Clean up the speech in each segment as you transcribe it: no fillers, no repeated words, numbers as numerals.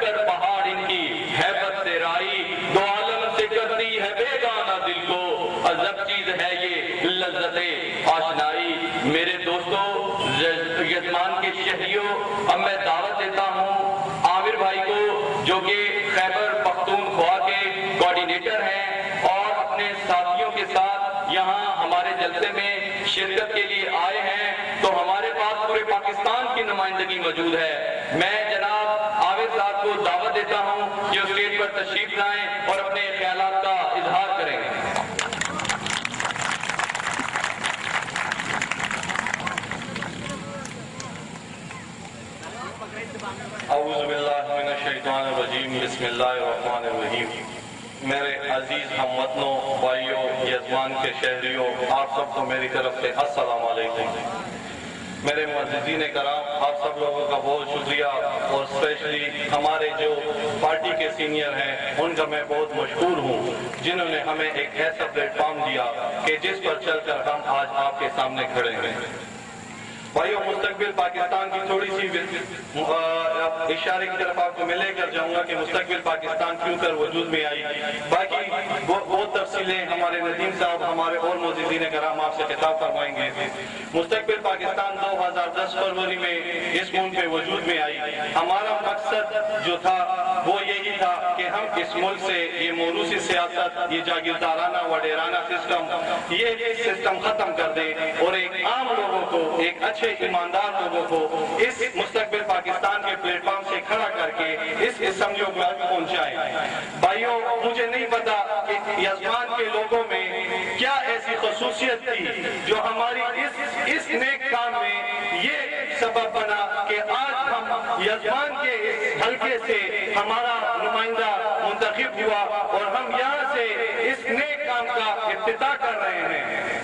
کر پہاڑ ان کی ہیبت سے رائی، دو عالم سے کرتی ہے بیگانہ دل کو، عجب چیز ہے یہ لذت آشنائی۔ میرے دوستو، یزمان کے شہریوں، اب میں دعوت دیتا ہوں عامر بھائی کو، جو کہ خیبر پختونخوا کے کوارڈینیٹر ہیں اور اپنے ساتھیوں کے ساتھ یہاں ہمارے جلسے میں شرکت کے لیے آئے ہیں، تو ہمارے پاس پورے پاکستان کی نمائندگی موجود ہے۔ میں جناب عامر صاحب کو دعوت دیتا ہوں کہ اسٹیج پر تشریف لائیں اور اپنے خیالات کا اظہار کریں۔ اعوذ باللہ من الشیطان الرجیم، بسم اللہ الرحمن الرحیم۔ میرے عزیز ہم وطنوں، بھائیوں، یزمان کے شہریوں، آپ سب کو میری طرف سے السلام علیکم۔ میرے معززین کرام، آپ سب لوگوں کا بہت شکریہ، اور اسپیشلی ہمارے جو پارٹی کے سینئر ہیں ان کا میں بہت مشکور ہوں، جنہوں نے ہمیں ایک ایسا پلیٹ فارم دیا کہ جس پر چل کر ہم آج آپ کے سامنے کھڑے ہیں۔ بھائیو، مستقبل پاکستان کی تھوڑی سی اشارے کی طرف آپ کو میں لے کر جاؤں گا کہ مستقبل پاکستان کیوں کر وجود میں آئی۔ باقی بہت تفصیلیں ہمارے ندیم صاحب، ہمارے اور معززین کرام آپ سے خطاب فرمائیں گے۔ مستقبل پاکستان 2010 فروری میں اس ملک میں وجود میں آئی۔ ہمارا مقصد جو تھا وہ یہی تھا کہ ہم اس ملک سے یہ موروثی سیاست، یہ جاگیردارانہ وڈیرانہ یہ سسٹم ختم کر دیں اور ایک عام لوگوں کو، ایک اچھے ایماندار لوگوں کو اس مستقبل پاکستان کے پلیٹ فارم سے کھڑا کر کے اس اسمبلیوں کو پہنچائیں۔ بھائیوں، مجھے نہیں پتا کہ یزمان کے لوگوں میں کیا ایسی خصوصیت تھی جو ہماری اس نیک کام میں یہ سبب بنا کہ آج ہم یزمان کے اس حلقے سے ہمارا نمائندہ منتخب ہوا اور ہم یہاں سے اس نیک کام کا افتتاح کر رہے ہیں۔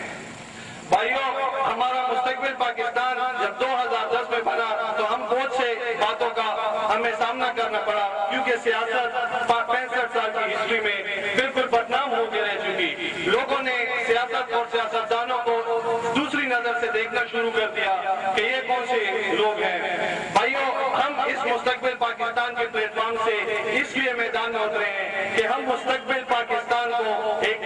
بھائیوں، ہمارا مستقبل پاکستان جب 2010 میں بنا تو ہم بہت سے باتوں کا ہمیں سامنا کرنا پڑا، کیونکہ سیاست 65 سال کی ہسٹری میں بالکل بدنام ہو کے رہ چکی۔ لوگوں نے سیاست اور سیاستدانوں کو دوسری نظر سے دیکھنا شروع کر دیا کہ یہ کون سے لوگ ہیں۔ بھائیوں، ہم اس مستقبل پاکستان کے پلیٹ فارم سے اس لیے میدان میں اترے ہیں کہ ہم مستقبل پاکستان کو ایک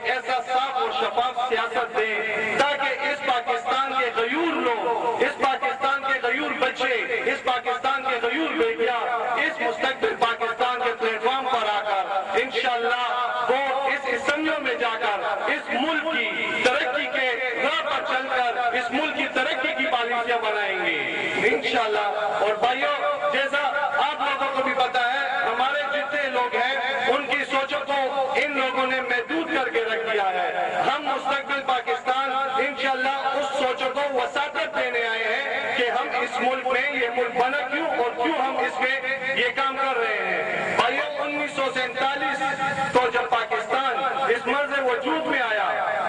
ایسا صاف اور شفاف سیاست دیں تاکہ اس پاکستان کے غیور لوگ، اس پاکستان کے غیور بچے، اس پاکستان کے غیور بیٹیاں اس مستقبل پاکستان کے پلیٹ فارم پر آ کر انشاءاللہ وہ اس اسمبلیوں میں جا کر اس ملک کی ترقی کے راہ پر چل کر اس ملک کی ترقی کی پالیسیاں بنائیں گے انشاءاللہ۔ اور بھائیوں، جیسا آپ لوگوں کو بھی پتا ہے، ہمارے جتنے لوگ ہیں ان کی سوچوں کو ان لوگوں نے محدود کر کے رکھ دیا ہے۔ ہم مستقبل پاکستان انشاءاللہ اس سوچوں کو وساطت دینے آئے ہیں کہ ہم اس ملک میں یہ ملک بنا کیوں اور کیوں ہم اس میں یہ کام کر رہے ہیں۔ بھائیوں، 1947 تو جب پاکستان اس مرز وجود میں آیا،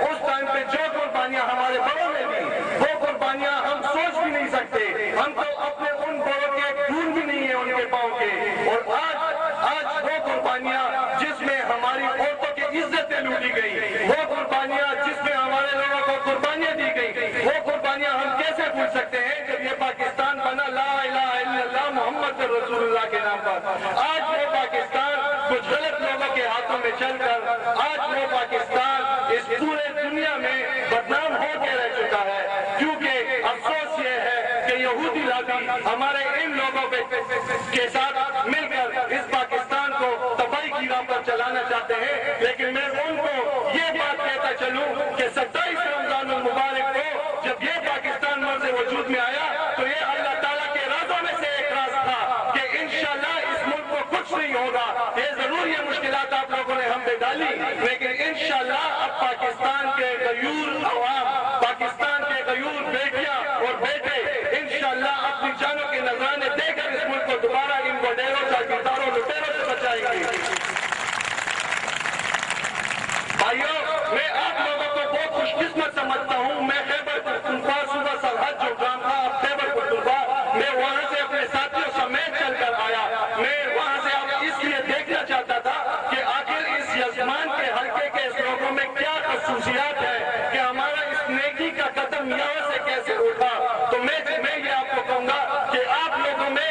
اس ٹائم پہ جو قربانیاں ہمارے بڑوں نے دی، وہ قربانیاں ہم سوچ بھی نہیں سکتے۔ ہم تو اپنے ان بڑوں کے خون بھی نہیں ہیں ان کے پاؤں کے، اور آج وہ قربانیاں جس میں ہماری عورتوں کی عزتیں لوٹی گئی، وہ قربانیاں جس میں ہمارے لوگوں کو قربانیاں دی گئی، وہ قربانیاں ہم کیسے بھول سکتے ہیں جب یہ پاکستان بنا لا الہ الا اللہ محمد رسول اللہ کے نام پر۔ آج وہ پاکستان کچھ غلط لوگوں کے ہاتھوں میں چل کر آج وہ پاکستان اس پورے دنیا میں بدنام ہو کے رہ چکا ہے، کیونکہ افسوس یہ ہے کہ یہودی لابی ہمارے ان لوگوں کے ساتھ مل کر اس پاکستان کو تباہی کی راہ پر چلانا چاہتے ہیں۔ لیکن میں ان کو یہ بات کہتا چلوں کہ 27 رمضان المبارک کو جب یہ پاکستان مرز وجود میں آیا تو یہ اللہ تعالیٰ کے رازوں میں سے ایک راز تھا کہ انشاءاللہ اس ملک کو کچھ نہیں ہوگا۔ یہ ضرور یہ مشکلات آپ لوگوں نے ہم پہ ڈالی، لیکن انشاءاللہ اب پاکستان کے غیور عوام، پاکستان کے غیور بیٹیاں اور بیٹے انشاءاللہ اپنی جانوں کے نذرانے دے کر اس ملک کو دوبارہ ان وڈیروں، جاگیرداروں، لٹیروں سے بچائیں گے۔ بھائیوں، میں آپ لوگوں کو بہت خوش قسمت سمجھتا ہوں۔ میں خیبر پختونخوا صوبہ سرحد جو گام تھا خیبر پختونخوا، میں وہاں سے اپنے ساتھیوں سمیت چل کر آیا۔ میں وہاں سے آپ اس لیے دیکھنا چاہتا تھا کہ آخر اس یزمان کے حلقے کے اس لوگوں میں کیا خصوصیات ہے کہ ہمارا اس نیکی کا قدم یہاں سے کیسے اٹھا۔ تو میں یہ آپ کو کہوں گا کہ آپ لوگوں میں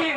3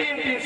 3